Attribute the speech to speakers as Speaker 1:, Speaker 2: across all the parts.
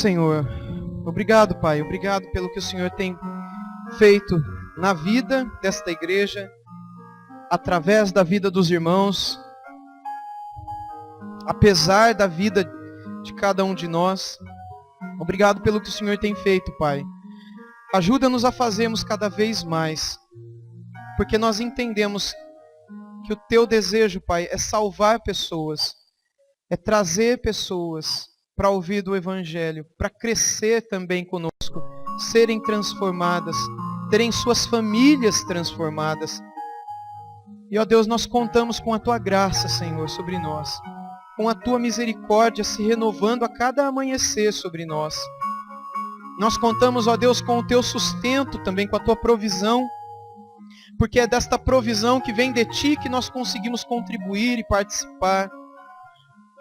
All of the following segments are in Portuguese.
Speaker 1: Senhor. Obrigado, Pai. Obrigado pelo que o Senhor tem feito na vida desta igreja, através da vida dos irmãos, apesar da vida de cada um de nós. Obrigado pelo que o Senhor tem feito, Pai. Ajuda-nos a fazermos cada vez mais, porque nós entendemos que o Teu desejo, Pai, é salvar pessoas, é trazer pessoas para ouvir do Evangelho, para crescer também conosco, serem transformadas, terem suas famílias transformadas. E, ó Deus, nós contamos com a Tua graça, Senhor, sobre nós, com a Tua misericórdia se renovando a cada amanhecer sobre nós. Nós contamos, ó Deus, com o Teu sustento também, com a Tua provisão, porque é desta provisão que vem de Ti que nós conseguimos contribuir e participar.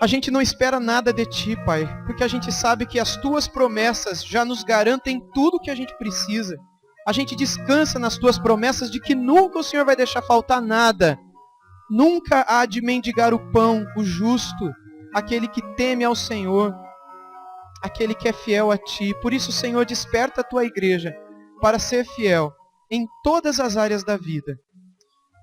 Speaker 1: A gente não espera nada de Ti, Pai, porque a gente sabe que as Tuas promessas já nos garantem tudo o que a gente precisa. A gente descansa nas Tuas promessas de que nunca o Senhor vai deixar faltar nada. Nunca há de mendigar o pão, o justo, aquele que teme ao Senhor, aquele que é fiel a Ti. Por isso, Senhor, desperta a Tua igreja para ser fiel em todas as áreas da vida.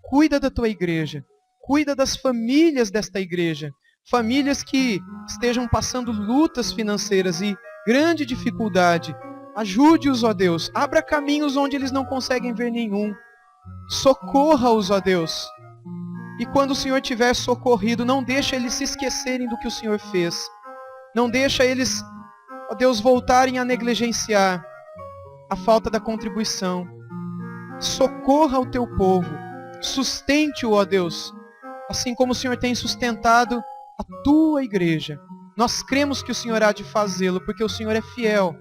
Speaker 1: Cuida da Tua igreja, cuida das famílias desta igreja, famílias que estejam passando lutas financeiras e grande dificuldade. Ajude-os, ó Deus. Abra caminhos onde eles não conseguem ver nenhum. Socorra-os, ó Deus. E quando o Senhor tiver socorrido, não deixa eles se esquecerem do que o Senhor fez. Não deixa eles, ó Deus, voltarem a negligenciar a falta da contribuição. Socorra o Teu povo. Sustente-o, ó Deus. Assim como o Senhor tem sustentado a Tua igreja. Nós cremos que o Senhor há de fazê-lo, porque o Senhor é fiel.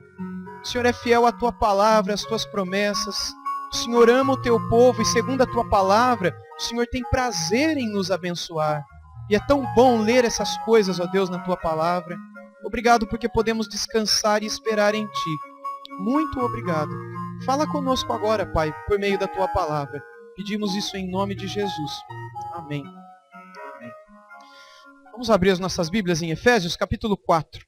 Speaker 1: O Senhor é fiel à Tua palavra, às Tuas promessas. O Senhor ama o Teu povo e, segundo a Tua palavra, o Senhor tem prazer em nos abençoar. E é tão bom ler essas coisas, ó Deus, na Tua palavra. Obrigado porque podemos descansar e esperar em Ti. Muito obrigado. Fala conosco agora, Pai, por meio da Tua palavra. Pedimos isso em nome de Jesus. Amém. Amém. Vamos abrir as nossas Bíblias em Efésios, capítulo 4.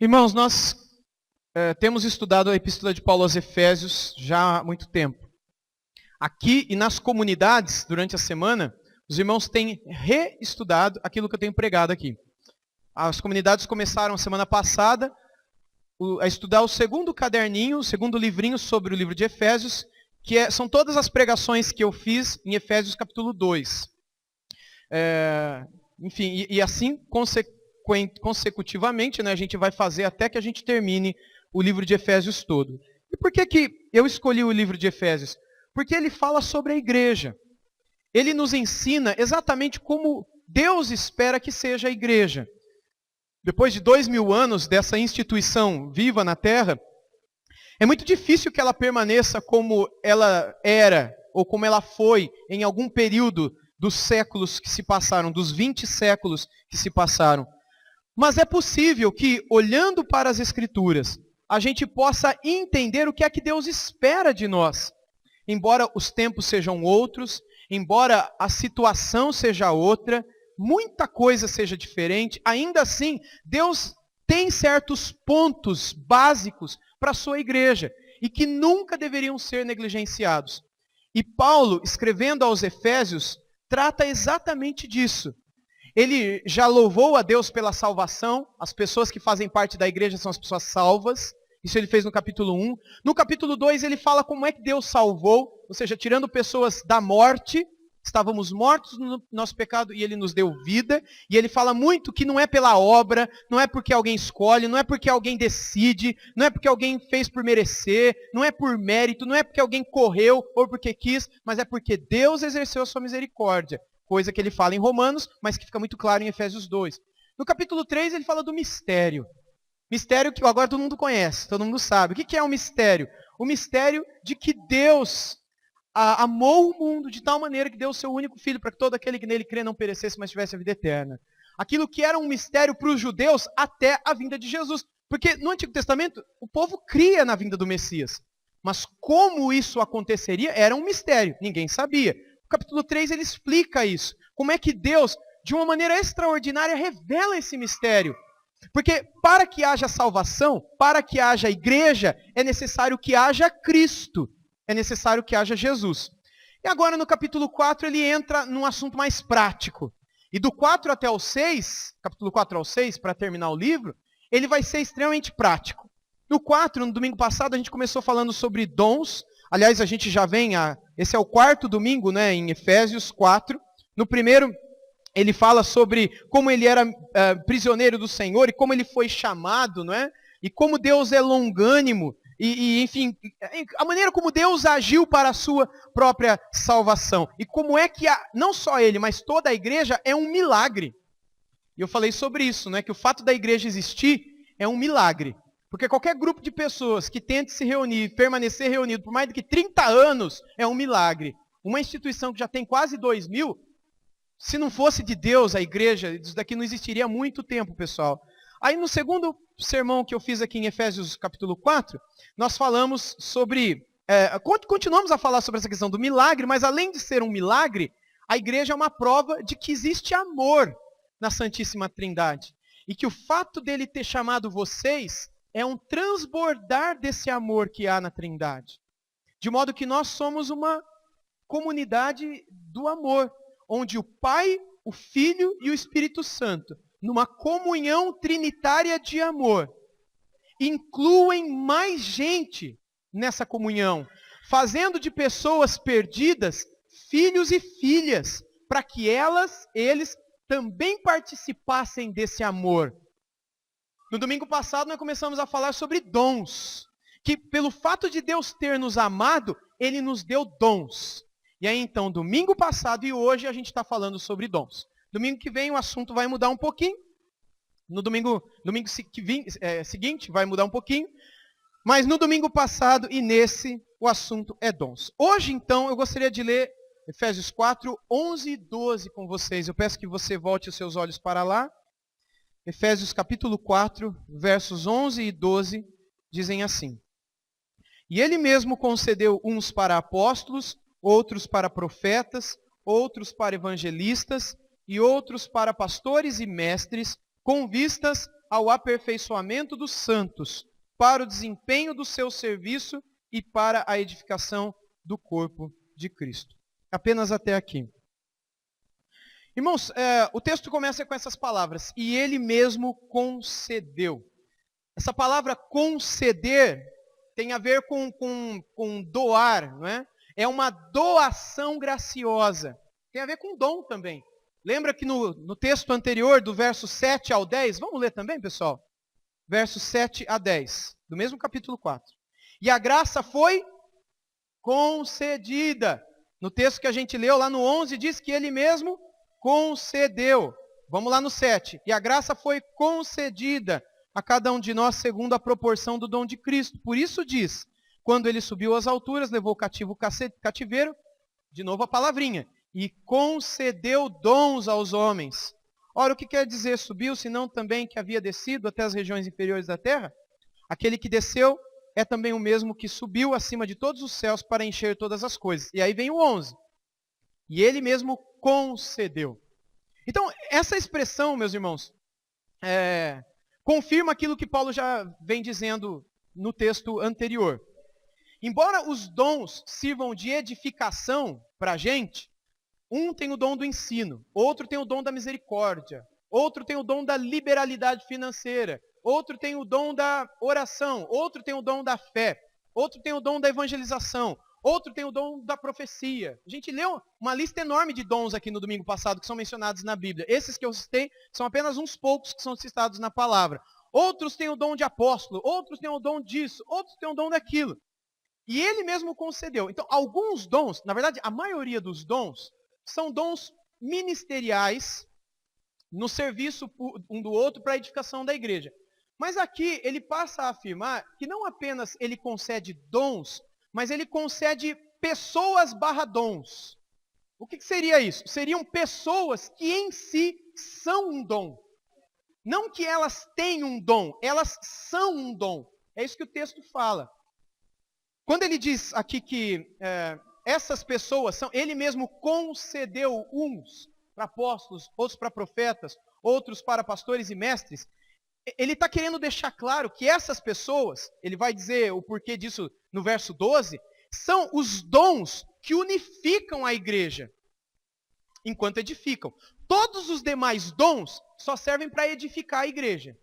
Speaker 1: Irmãos, nós temos estudado a Epístola de Paulo aos Efésios já há muito tempo. Aqui e nas comunidades, durante a semana, os irmãos têm reestudado aquilo que eu tenho pregado aqui. As comunidades começaram semana passada a estudar o segundo caderninho, o segundo livrinho sobre o livro de Efésios, que são todas as pregações que eu fiz em Efésios capítulo 2. Enfim, e assim consecutivamente, né, a gente vai fazer até que a gente termine o livro de Efésios todo. E por que eu escolhi o livro de Efésios? Porque ele fala sobre a igreja. Ele nos ensina exatamente como Deus espera que seja a igreja. Depois de 2000 anos dessa instituição viva na Terra, é muito difícil que ela permaneça como ela era, ou como ela foi em algum período dos séculos que se passaram, dos 20 séculos que se passaram. Mas é possível que, olhando para as Escrituras, a gente possa entender o que é que Deus espera de nós. Embora os tempos sejam outros, embora a situação seja outra, muita coisa seja diferente, ainda assim, Deus tem certos pontos básicos para a sua igreja e que nunca deveriam ser negligenciados. E Paulo, escrevendo aos Efésios, trata exatamente disso. Ele já louvou a Deus pela salvação, as pessoas que fazem parte da igreja são as pessoas salvas, isso ele fez no capítulo 1. No capítulo 2 ele fala como é que Deus salvou, ou seja, tirando pessoas da morte, estávamos mortos no nosso pecado e Ele nos deu vida. E Ele fala muito que não é pela obra, não é porque alguém escolhe, não é porque alguém decide, não é porque alguém fez por merecer, não é por mérito, não é porque alguém correu ou porque quis, mas é porque Deus exerceu a sua misericórdia. Coisa que Ele fala em Romanos, mas que fica muito claro em Efésios 2. No capítulo 3 ele fala do mistério. Mistério que agora todo mundo conhece, todo mundo sabe. O que é um mistério? o mistério de que Deus amou o mundo de tal maneira que deu o seu único filho para que todo aquele que nele crê não perecesse, mas tivesse a vida eterna. Aquilo que era um mistério para os judeus até a vinda de Jesus. Porque no Antigo Testamento, o povo cria na vinda do Messias. Mas como isso aconteceria era um mistério, ninguém sabia. No capítulo 3 ele explica isso. Como é que Deus, de uma maneira extraordinária, revela esse mistério. Porque para que haja salvação, para que haja igreja, é necessário que haja Cristo. É necessário que haja Jesus. E agora no capítulo 4 ele entra num assunto mais prático. E do 4 até o 6, capítulo 4 ao 6, para terminar o livro, ele vai ser extremamente prático. No 4, no domingo passado, a gente começou falando sobre dons. Aliás, a gente já vem, esse é o quarto domingo, né, em Efésios 4. No primeiro, ele fala sobre como ele era prisioneiro do Senhor e como ele foi chamado, não é? E como Deus é longânimo. Enfim, a maneira como Deus agiu para a sua própria salvação. E como é que, não só ele, mas toda a igreja é um milagre. E eu falei sobre isso, né? Que o fato da igreja existir é um milagre. Porque qualquer grupo de pessoas que tente se reunir, permanecer reunido por mais do que 30 anos, é um milagre. Uma instituição que já tem quase 2000, se não fosse de Deus a igreja, isso daqui não existiria há muito tempo, pessoal. Aí no segundo sermão que eu fiz aqui em Efésios capítulo 4, nós falamos sobre, continuamos a falar sobre essa questão do milagre, mas além de ser um milagre, a igreja é uma prova de que existe amor na Santíssima Trindade. E que o fato dele ter chamado vocês é um transbordar desse amor que há na Trindade. De modo que nós somos uma comunidade do amor, onde o Pai, o Filho e o Espírito Santo, numa comunhão trinitária de amor, incluem mais gente nessa comunhão, fazendo de pessoas perdidas filhos e filhas, para que eles também participassem desse amor. No domingo passado nós começamos a falar sobre dons, que pelo fato de Deus ter nos amado, Ele nos deu dons. E aí então, domingo passado e hoje a gente está falando sobre dons. Domingo que vem o assunto vai mudar um pouquinho. No domingo seguinte vai mudar um pouquinho. Mas no domingo passado e nesse, o assunto é dons. Hoje então eu gostaria de ler Efésios 4, 11 e 12 com vocês. Eu peço que você volte os seus olhos para lá. Efésios capítulo 4, versos 11 e 12 dizem assim. E ele mesmo concedeu uns para apóstolos, outros para profetas, outros para evangelistas e outros para pastores e mestres, com vistas ao aperfeiçoamento dos santos, para o desempenho do seu serviço e para a edificação do corpo de Cristo. Apenas até aqui. Irmãos, o texto começa com essas palavras, e ele mesmo concedeu. Essa palavra conceder tem a ver com doar, não é? É uma doação graciosa. Tem a ver com dom também. Lembra que no texto anterior, do verso 7 ao 10, vamos ler também, pessoal? Versos 7 a 10, do mesmo capítulo 4. E a graça foi concedida. No texto que a gente leu, lá no 11, diz que ele mesmo concedeu. Vamos lá no 7. E a graça foi concedida a cada um de nós segundo a proporção do dom de Cristo. Por isso diz, quando ele subiu às alturas, levou cativo o cativeiro, de novo a palavrinha, e concedeu dons aos homens. Ora, o que quer dizer subiu, senão também que havia descido até as regiões inferiores da terra? Aquele que desceu é também o mesmo que subiu acima de todos os céus para encher todas as coisas. E aí vem o 11. E ele mesmo concedeu. Então, essa expressão, meus irmãos, confirma aquilo que Paulo já vem dizendo no texto anterior. Embora os dons sirvam de edificação para a gente, um tem o dom do ensino, outro tem o dom da misericórdia, outro tem o dom da liberalidade financeira, outro tem o dom da oração, outro tem o dom da fé, outro tem o dom da evangelização, outro tem o dom da profecia. A gente leu uma lista enorme de dons aqui no domingo passado que são mencionados na Bíblia. Esses que eu citei são apenas uns poucos que são citados na palavra. Outros têm o dom de apóstolo, outros têm o dom disso, outros têm o dom daquilo. E ele mesmo concedeu. Então, alguns dons, na verdade, a maioria dos dons, são dons ministeriais no serviço um do outro para a edificação da igreja. Mas aqui ele passa a afirmar que não apenas ele concede dons, mas ele concede pessoas barra dons. O que seria isso? Seriam pessoas que em si são um dom. Não que elas tenham um dom, elas são um dom. É isso que o texto fala. Quando ele diz aqui que essas pessoas são, ele mesmo concedeu uns para apóstolos, outros para profetas, outros para pastores e mestres, ele está querendo deixar claro que essas pessoas, ele vai dizer o porquê disso no verso 12, são os dons que unificam a igreja, enquanto edificam. Todos os demais dons só servem para edificar a igreja.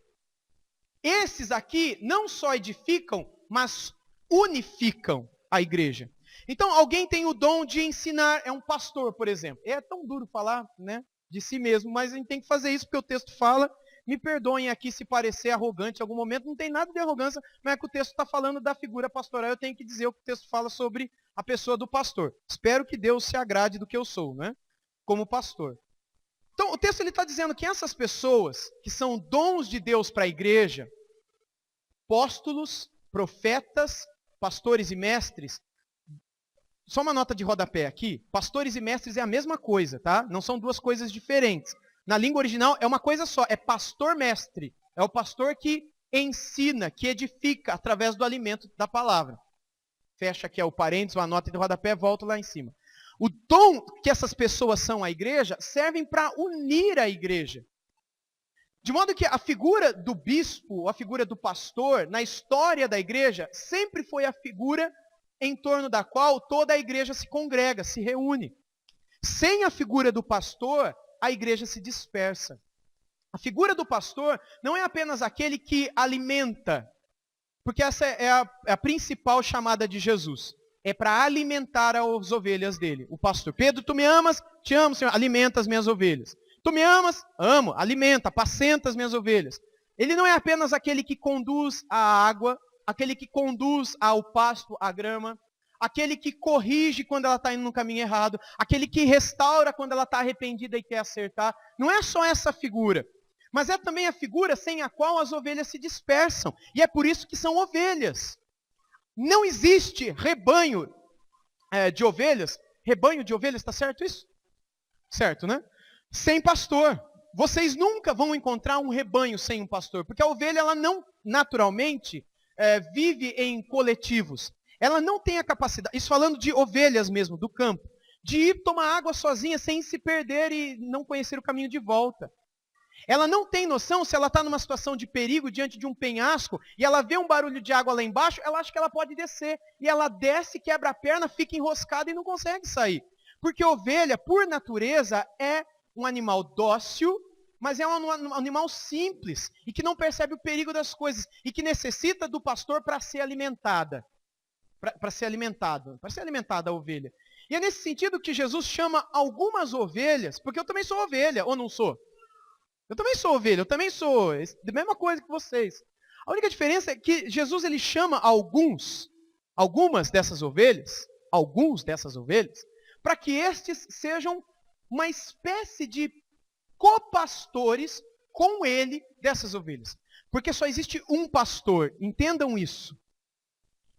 Speaker 1: Esses aqui não só edificam, mas unificam a igreja. Então, alguém tem o dom de ensinar, é um pastor, por exemplo. É tão duro falar, né, de si mesmo, mas a gente tem que fazer isso porque o texto fala. Me perdoem aqui se parecer arrogante em algum momento, não tem nada de arrogância, mas é que o texto está falando da figura pastoral, eu tenho que dizer o que o texto fala sobre a pessoa do pastor. Espero que Deus se agrade do que eu sou, né, como pastor. Então, o texto está dizendo que essas pessoas, que são dons de Deus para a igreja, apóstolos, profetas, pastores e mestres, só uma nota de rodapé aqui, pastores e mestres é a mesma coisa, tá? Não são duas coisas diferentes. Na língua original é uma coisa só, é pastor-mestre. É o pastor que ensina, que edifica através do alimento da palavra. Fecha aqui o parênteses, uma nota de rodapé, volto lá em cima. O dom que essas pessoas são à igreja servem para unir a igreja. De modo que a figura do bispo, a figura do pastor, na história da igreja, sempre foi a figura em torno da qual toda a igreja se congrega, se reúne. Sem a figura do pastor, a igreja se dispersa. A figura do pastor não é apenas aquele que alimenta, porque essa é a principal chamada de Jesus. É para alimentar as ovelhas dele. O pastor, Pedro, tu me amas? Te amo, Senhor, alimenta as minhas ovelhas. Tu me amas? Amo, alimenta, apacenta as minhas ovelhas. Ele não é apenas aquele que conduz a água, aquele que conduz ao pasto, à grama, aquele que corrige quando ela está indo no caminho errado, aquele que restaura quando ela está arrependida e quer acertar. Não é só essa figura, mas é também a figura sem a qual as ovelhas se dispersam. E é por isso que são ovelhas. Não existe rebanho de ovelhas. Rebanho de ovelhas, está certo isso? Certo, né? Sem pastor. Vocês nunca vão encontrar um rebanho sem um pastor, porque a ovelha ela não naturalmente vive em coletivos. Ela não tem a capacidade, isso falando de ovelhas mesmo, do campo, de ir tomar água sozinha sem se perder e não conhecer o caminho de volta. Ela não tem noção, se ela está numa situação de perigo diante de um penhasco, e ela vê um barulho de água lá embaixo, ela acha que ela pode descer. E ela desce, quebra a perna, fica enroscada e não consegue sair. Porque ovelha, por natureza, é um animal dócil, mas é um animal simples, e que não percebe o perigo das coisas, e que necessita do pastor para ser alimentada. Para ser alimentada a ovelha. E é nesse sentido que Jesus chama algumas ovelhas, porque eu também sou ovelha, ou não sou? Eu também sou ovelha, eu também sou a mesma coisa que vocês. A única diferença é que Jesus ele chama algumas dessas ovelhas, para que estes sejam uma espécie de copastores com ele dessas ovelhas. Porque só existe um pastor, entendam isso.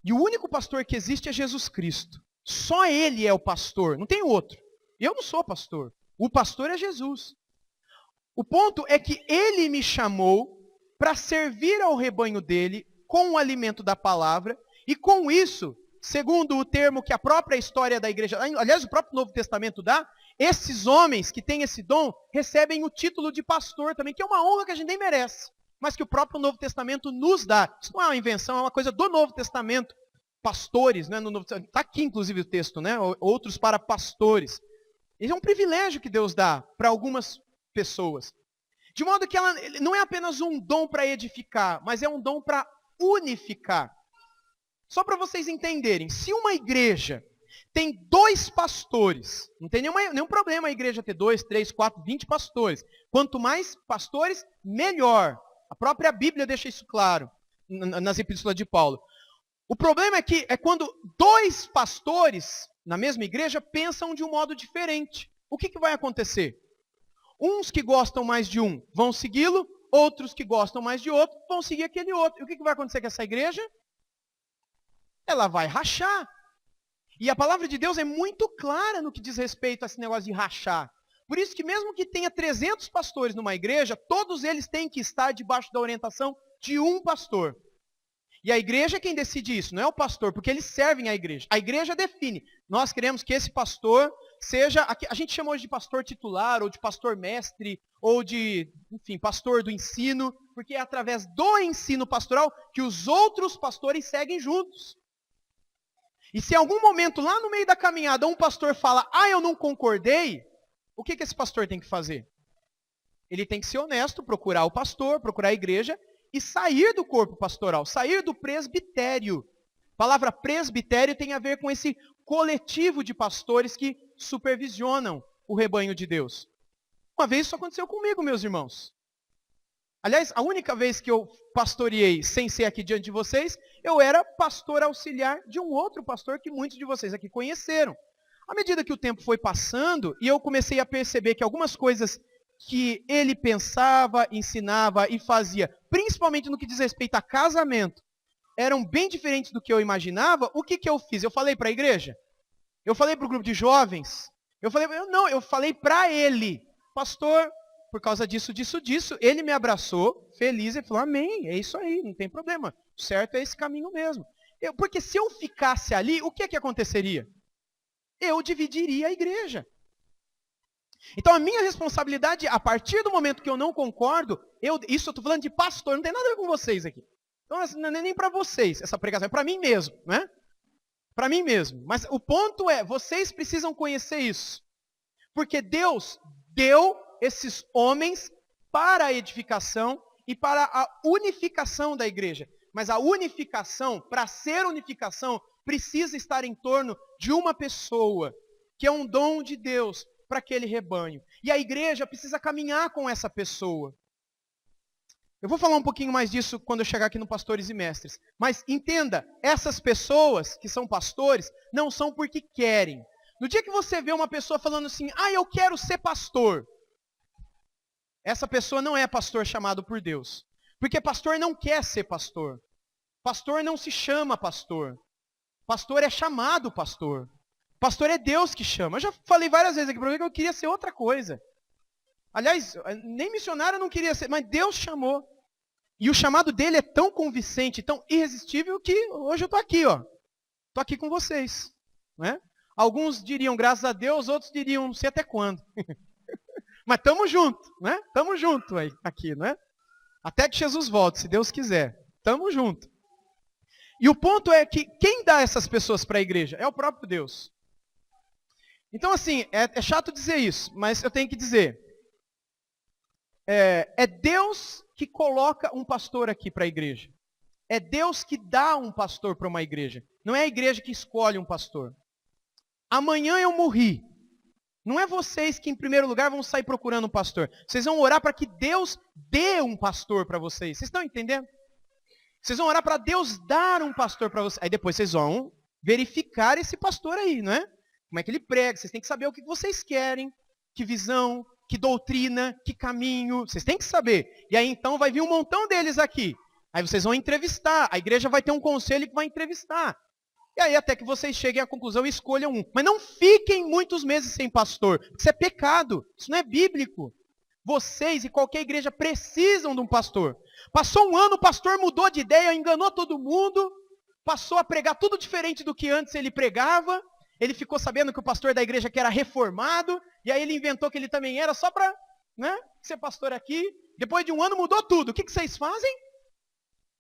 Speaker 1: E o único pastor que existe é Jesus Cristo. Só ele é o pastor, não tem outro. Eu não sou pastor. O pastor é Jesus. O ponto é que ele me chamou para servir ao rebanho dele com o alimento da palavra, e com isso, segundo o termo que a própria história da igreja, aliás, o próprio Novo Testamento dá, esses homens que têm esse dom recebem o título de pastor também, que é uma honra que a gente nem merece, mas que o próprio Novo Testamento nos dá. Isso não é uma invenção, é uma coisa do Novo Testamento. Pastores, né, no Novo Testamento, está aqui inclusive o texto, né, outros para pastores. Isso é um privilégio que Deus dá para algumas pessoas. De modo que ela não é apenas um dom para edificar, mas é um dom para unificar. Só para vocês entenderem, se uma igreja tem 2 pastores, não tem nenhum problema a igreja ter 2, 3, 4, 20 pastores. Quanto mais pastores, melhor. A própria Bíblia deixa isso claro nas epístolas de Paulo. O problema é quando 2 pastores na mesma igreja pensam de um modo diferente. O que vai acontecer? Uns que gostam mais de um vão segui-lo, outros que gostam mais de outro vão seguir aquele outro. E o que vai acontecer com essa igreja? Ela vai rachar. E a palavra de Deus é muito clara no que diz respeito a esse negócio de rachar. Por isso que mesmo que tenha 300 pastores numa igreja, todos eles têm que estar debaixo da orientação de um pastor. E a igreja é quem decide isso, não é o pastor, porque eles servem a igreja. A igreja define. Nós queremos que esse pastor seja, a gente chama hoje de pastor titular, ou de pastor mestre, ou de, enfim, pastor do ensino, porque é através do ensino pastoral que os outros pastores seguem juntos. E se em algum momento, lá no meio da caminhada, um pastor fala, eu não concordei, o que esse pastor tem que fazer? Ele tem que ser honesto, procurar o pastor, procurar a igreja, e sair do corpo pastoral, sair do presbitério. A palavra presbitério tem a ver com esse coletivo de pastores que supervisionam o rebanho de Deus. Uma vez isso aconteceu comigo, meus irmãos. Aliás, a única vez que eu pastoreei sem ser aqui diante de vocês, eu era pastor auxiliar de um outro pastor que muitos de vocês aqui conheceram. À medida que o tempo foi passando, e eu comecei a perceber que algumas coisas que ele pensava, ensinava e fazia, principalmente no que diz respeito a casamento, eram bem diferentes do que eu imaginava, o que eu fiz? Eu falei para a igreja? Eu falei para o grupo de jovens? Eu falei para ele, pastor, por causa disso, ele me abraçou, feliz, e falou, amém, é isso aí, não tem problema, o certo é esse caminho mesmo. Porque se eu ficasse ali, o que aconteceria? Eu dividiria a igreja. Então a minha responsabilidade, a partir do momento que eu não concordo, isso eu estou falando de pastor, não tem nada a ver com vocês aqui. Então não é nem para vocês essa pregação, é para mim mesmo, né? Para mim mesmo. Mas o ponto é, vocês precisam conhecer isso. Porque Deus deu esses homens para a edificação e para a unificação da igreja. Mas a unificação, para ser unificação, precisa estar em torno de uma pessoa, que é um dom de Deus para aquele rebanho. E a igreja precisa caminhar com essa pessoa. Eu vou falar um pouquinho mais disso quando eu chegar aqui no Pastores e Mestres. Mas entenda, essas pessoas que são pastores, não são porque querem. No dia que você vê uma pessoa falando assim, eu quero ser pastor. Essa pessoa não é pastor chamado por Deus. Porque pastor não quer ser pastor. Pastor não se chama pastor. Pastor é chamado pastor. Pastor é Deus que chama. Eu já falei várias vezes aqui para você que eu queria ser outra coisa. Aliás, nem missionário eu não queria ser, mas Deus chamou. E o chamado dele é tão convincente, tão irresistível, que hoje eu estou aqui, ó. Estou aqui com vocês. Né? Alguns diriam graças a Deus, outros diriam não sei até quando. Mas estamos juntos, né? Estamos juntos aqui, né? Até que Jesus volte, se Deus quiser. Estamos juntos. E o ponto é que quem dá essas pessoas para a igreja? É o próprio Deus. Então, assim, é chato dizer isso, mas eu tenho que dizer. É Deus que coloca um pastor aqui para a igreja. É Deus que dá um pastor para uma igreja. Não é a igreja que escolhe um pastor. Amanhã eu morri. Não é vocês que, em primeiro lugar, vão sair procurando um pastor. Vocês vão orar para que Deus dê um pastor para vocês. Vocês estão entendendo? Vocês vão orar para Deus dar um pastor para vocês. Aí depois vocês vão verificar esse pastor aí, não é? Como é que ele prega? Vocês têm que saber o que vocês querem, que visão, que doutrina, que caminho. Vocês têm que saber. E aí então vai vir um montão deles aqui. Aí vocês vão entrevistar. A igreja vai ter um conselho que vai entrevistar. E aí até que vocês cheguem à conclusão e escolham um. Mas não fiquem muitos meses sem pastor. Porque isso é pecado. Isso não é bíblico. Vocês e qualquer igreja precisam de um pastor. Passou um ano, o pastor mudou de ideia, enganou todo mundo. Passou a pregar tudo diferente do que antes ele pregava. Ele ficou sabendo que o pastor da igreja que era reformado. E aí ele inventou que ele também era só para ser pastor aqui. Depois de um ano mudou tudo. O que vocês fazem?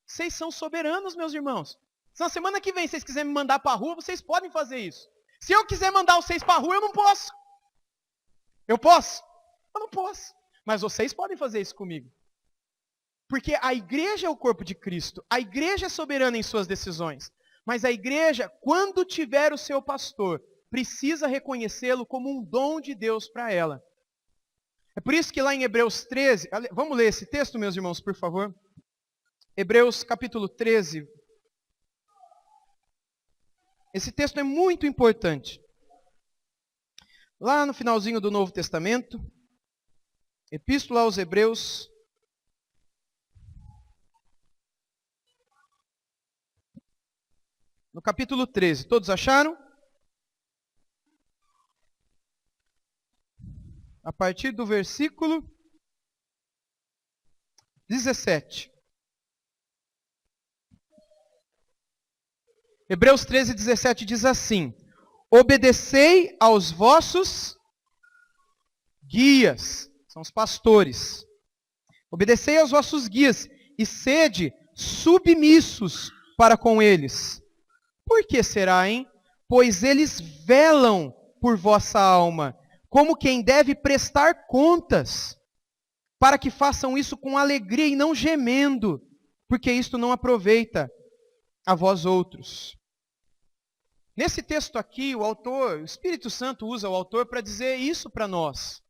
Speaker 1: Vocês são soberanos, meus irmãos. Se na semana que vem vocês quiserem me mandar para a rua, vocês podem fazer isso. Se eu quiser mandar vocês para a rua, eu não posso. Eu posso? Eu não posso. Mas vocês podem fazer isso comigo. Porque a igreja é o corpo de Cristo. A igreja é soberana em suas decisões. Mas a igreja, quando tiver o seu pastor, precisa reconhecê-lo como um dom de Deus para ela. É por isso que lá em Hebreus 13, vamos ler esse texto, meus irmãos, por favor. Hebreus capítulo 13. Esse texto é muito importante. Lá no finalzinho do Novo Testamento, Epístola aos Hebreus, no capítulo 13. Todos acharam? A partir do versículo 17. Hebreus 13, 17 diz assim: obedecei aos vossos guias, são os pastores. Obedecei aos vossos guias e sede submissos para com eles. Por que será, hein? Pois eles velam por vossa alma, como quem deve prestar contas, para que façam isso com alegria e não gemendo, porque isto não aproveita a vós outros. Nesse texto aqui, o autor, o Espírito Santo usa o autor para dizer isso para nós,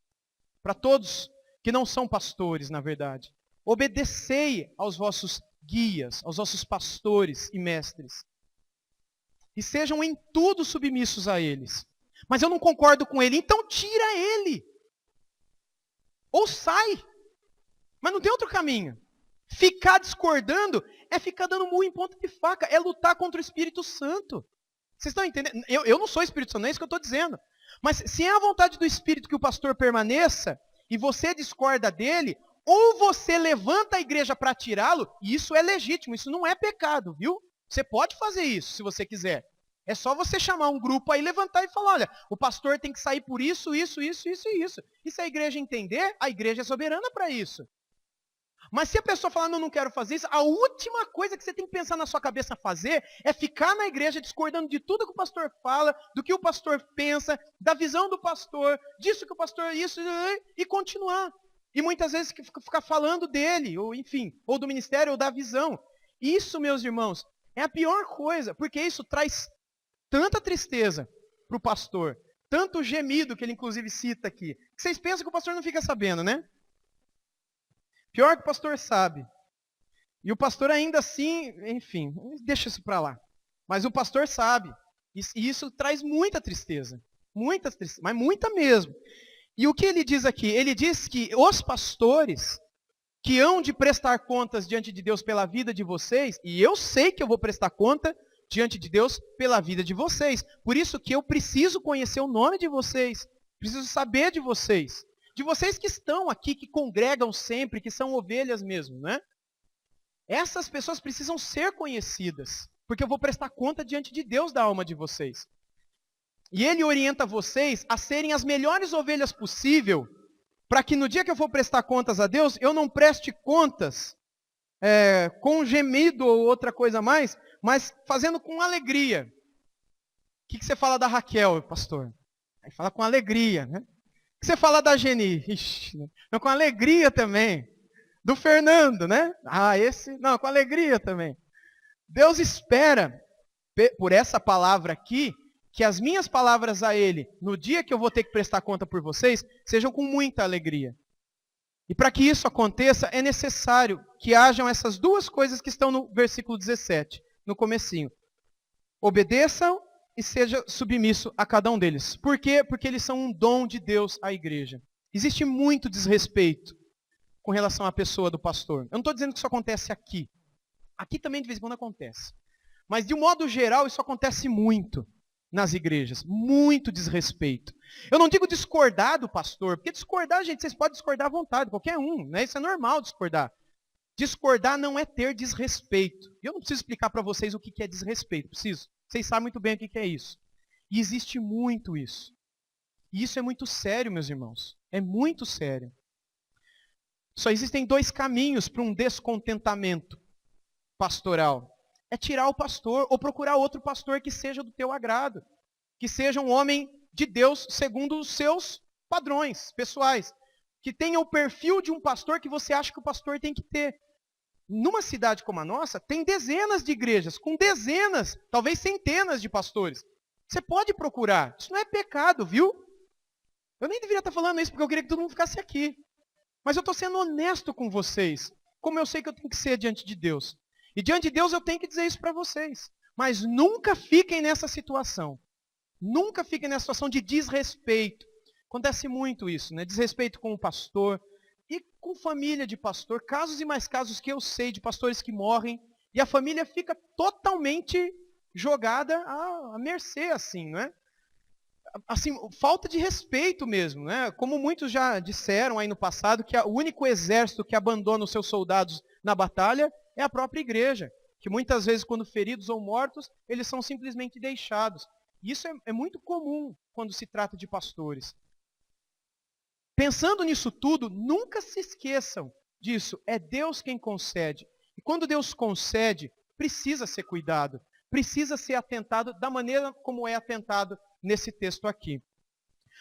Speaker 1: para todos que não são pastores, na verdade. Obedecei aos vossos guias, aos vossos pastores e mestres, e sejam em tudo submissos a eles. Mas eu não concordo com ele, então tira ele. Ou sai. Mas não tem outro caminho. Ficar discordando é ficar dando murro em ponta de faca, é lutar contra o Espírito Santo. Vocês estão entendendo? Eu não sou Espírito Santo, não é isso que eu estou dizendo. Mas se é a vontade do Espírito que o pastor permaneça, e você discorda dele, ou você levanta a igreja para tirá-lo, e isso é legítimo, isso não é pecado, viu? Você pode fazer isso, se você quiser. É só você chamar um grupo aí, levantar e falar, olha, o pastor tem que sair por isso, isso, isso, isso e isso. E se a igreja entender, a igreja é soberana para isso. Mas se a pessoa falar, não quero fazer isso, a última coisa que você tem que pensar na sua cabeça fazer é ficar na igreja discordando de tudo que o pastor fala, do que o pastor pensa, da visão do pastor, disso que o pastor, isso, e continuar. E muitas vezes ficar falando dele, ou enfim, ou do ministério, ou da visão. Isso, meus irmãos, é a pior coisa, porque isso traz tanta tristeza para o pastor, tanto gemido que ele inclusive cita aqui, que vocês pensam que o pastor não fica sabendo, né? Pior que o pastor sabe. E o pastor ainda assim, enfim, deixa isso para lá. Mas o pastor sabe. E isso traz muita tristeza. Muita tristeza, mas muita mesmo. E o que ele diz aqui? Ele diz que os pastores que hão de prestar contas diante de Deus pela vida de vocês, e eu sei que eu vou prestar conta diante de Deus pela vida de vocês. Por isso que eu preciso conhecer o nome de vocês. Preciso saber de vocês. De vocês que estão aqui, que congregam sempre, que são ovelhas mesmo, né? Essas pessoas precisam ser conhecidas, porque eu vou prestar conta diante de Deus da alma de vocês. E ele orienta vocês a serem as melhores ovelhas possível, para que no dia que eu for prestar contas a Deus, eu não preste contas com gemido ou outra coisa mais, mas fazendo com alegria. O que você fala da Raquel, pastor? Aí fala com alegria, né? O que você fala da Geni? Ixi, não, com alegria também. Do Fernando, né? Não, com alegria também. Deus espera, por essa palavra aqui, que as minhas palavras a Ele, no dia que eu vou ter que prestar conta por vocês, sejam com muita alegria. E para que isso aconteça, é necessário que hajam essas duas coisas que estão no versículo 17, no comecinho. Obedeçam e seja submisso a cada um deles. Por quê? Porque eles são um dom de Deus à igreja. Existe muito desrespeito com relação à pessoa do pastor. Eu não estou dizendo que isso acontece aqui. Aqui também de vez em quando acontece. Mas de um modo geral isso acontece muito nas igrejas. Muito desrespeito. Eu não digo discordar do pastor, porque discordar, gente, vocês podem discordar à vontade, qualquer um, né? Isso é normal discordar. Discordar não é ter desrespeito. E eu não preciso explicar para vocês o que é desrespeito, preciso. Vocês sabem muito bem o que é isso. E existe muito isso. E isso é muito sério, meus irmãos. É muito sério. Só existem dois caminhos para um descontentamento pastoral. É tirar o pastor ou procurar outro pastor que seja do teu agrado. Que seja um homem de Deus segundo os seus padrões pessoais. Que tenha o perfil de um pastor que você acha que o pastor tem que ter. Numa cidade como a nossa, tem dezenas de igrejas, com dezenas, talvez centenas de pastores. Você pode procurar. Isso não é pecado, viu? Eu nem deveria estar falando isso, porque eu queria que todo mundo ficasse aqui. Mas eu estou sendo honesto com vocês, como eu sei que eu tenho que ser diante de Deus. E diante de Deus eu tenho que dizer isso para vocês. Mas nunca fiquem nessa situação. Nunca fiquem nessa situação de desrespeito. Acontece muito isso, né? Desrespeito com o pastor e com família de pastor. Casos e mais casos que eu sei de pastores que morrem. E a família fica totalmente jogada à mercê, assim, não é? Assim, falta de respeito mesmo, né? Como muitos já disseram aí no passado, que o único exército que abandona os seus soldados na batalha é a própria igreja, que muitas vezes, quando feridos ou mortos, eles são simplesmente deixados. E isso é muito comum quando se trata de pastores. Pensando nisso tudo, nunca se esqueçam disso. É Deus quem concede. E quando Deus concede, precisa ser cuidado, precisa ser atentado da maneira como é atentado nesse texto aqui.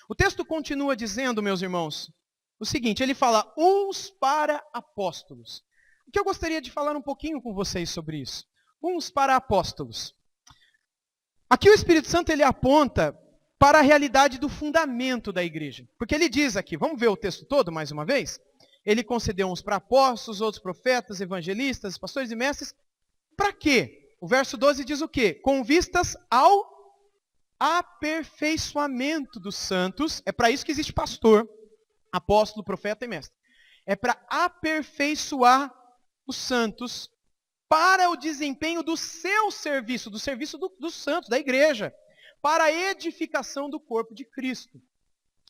Speaker 1: O texto continua dizendo, meus irmãos, o seguinte, ele fala, uns para apóstolos. O que eu gostaria de falar um pouquinho com vocês sobre isso? Uns para apóstolos. Aqui o Espírito Santo ele aponta para a realidade do fundamento da igreja. Porque ele diz aqui, vamos ver o texto todo mais uma vez? Ele concedeu uns para apóstolos, outros profetas, evangelistas, pastores e mestres. Para quê? O verso 12 diz o quê? Com vistas ao aperfeiçoamento dos santos. É para isso que existe pastor, apóstolo, profeta e mestre. É para aperfeiçoar os santos para o desempenho do seu serviço, do serviço dos santos, da igreja, para a edificação do corpo de Cristo.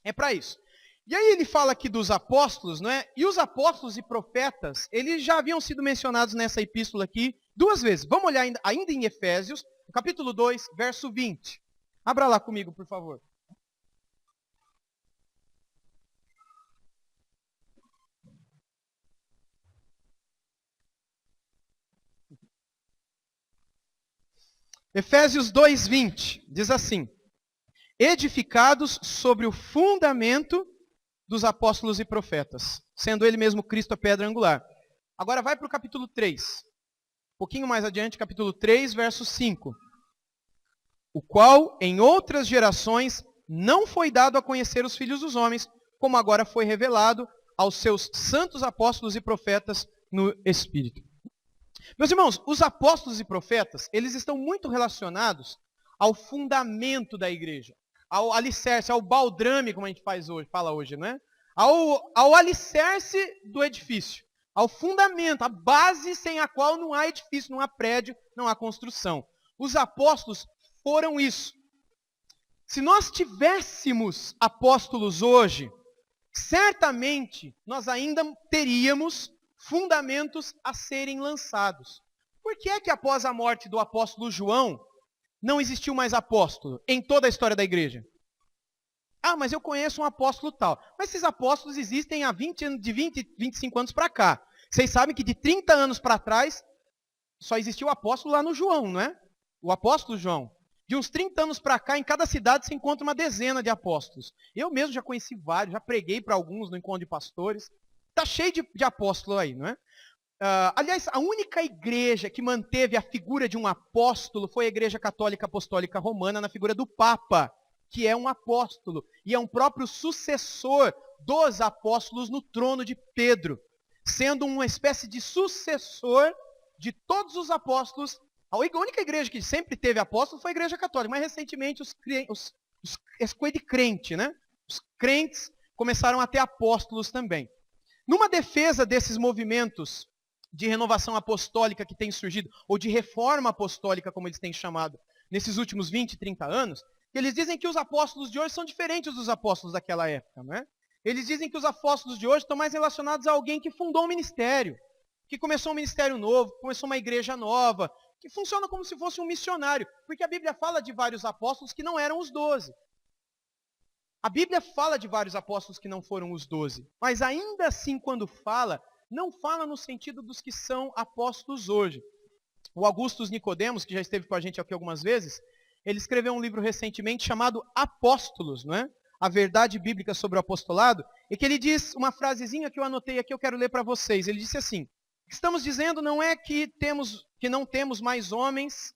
Speaker 1: É para isso. E aí ele fala aqui dos apóstolos, não é? E os apóstolos e profetas, eles já haviam sido mencionados nessa epístola aqui 2 vezes. Vamos olhar ainda em Efésios, capítulo 2, verso 20. Abra lá comigo, por favor. Efésios 2:20 diz assim: edificados sobre o fundamento dos apóstolos e profetas, sendo ele mesmo Cristo a pedra angular. Agora vai para o capítulo 3. Um pouquinho mais adiante, capítulo 3, verso 5. O qual, em outras gerações, não foi dado a conhecer os filhos dos homens, como agora foi revelado aos seus santos apóstolos e profetas no Espírito. Meus irmãos, os apóstolos e profetas, eles estão muito relacionados ao fundamento da igreja, ao alicerce, ao baldrame, como a gente fala hoje, não é? Ao alicerce do edifício, ao fundamento, a base sem a qual não há edifício, não há prédio, não há construção. Os apóstolos foram isso. Se nós tivéssemos apóstolos hoje, certamente nós ainda teríamos fundamentos a serem lançados. Por que é que após a morte do apóstolo João, não existiu mais apóstolo em toda a história da igreja? Ah, mas eu conheço um apóstolo tal. Mas esses apóstolos existem há 25 anos para cá. Vocês sabem que de 30 anos para trás, só existiu o apóstolo lá no João, não é? O apóstolo João. De uns 30 anos para cá, em cada cidade se encontra uma dezena de apóstolos. Eu mesmo já conheci vários, já preguei para alguns no encontro de pastores. Está cheio de apóstolo aí, não é? Aliás, a única igreja que manteve a figura de um apóstolo foi a Igreja Católica Apostólica Romana, na figura do Papa, que é um apóstolo, e é um próprio sucessor dos apóstolos no trono de Pedro, sendo uma espécie de sucessor de todos os apóstolos. A única igreja que sempre teve apóstolo foi a Igreja Católica, mas recentemente os coisa de crente, né? Os crentes começaram a ter apóstolos também. Numa defesa desses movimentos de renovação apostólica que tem surgido, ou de reforma apostólica, como eles têm chamado, nesses últimos 20, 30 anos, eles dizem que os apóstolos de hoje são diferentes dos apóstolos daquela época, não é? Eles dizem que os apóstolos de hoje estão mais relacionados a alguém que fundou um ministério, que começou um ministério novo, começou uma igreja nova, que funciona como se fosse um missionário, porque a Bíblia fala de vários apóstolos que não eram os 12. A Bíblia fala de vários apóstolos que não foram os 12, mas ainda assim, quando fala, não fala no sentido dos que são apóstolos hoje. O Augustus Nicodemos, que já esteve com a gente aqui algumas vezes, ele escreveu um livro recentemente chamado Apóstolos, não é? A verdade bíblica sobre o apostolado, e que ele diz uma frasezinha que eu anotei aqui, eu quero ler para vocês. Ele disse assim: o que estamos dizendo não é que não temos mais homens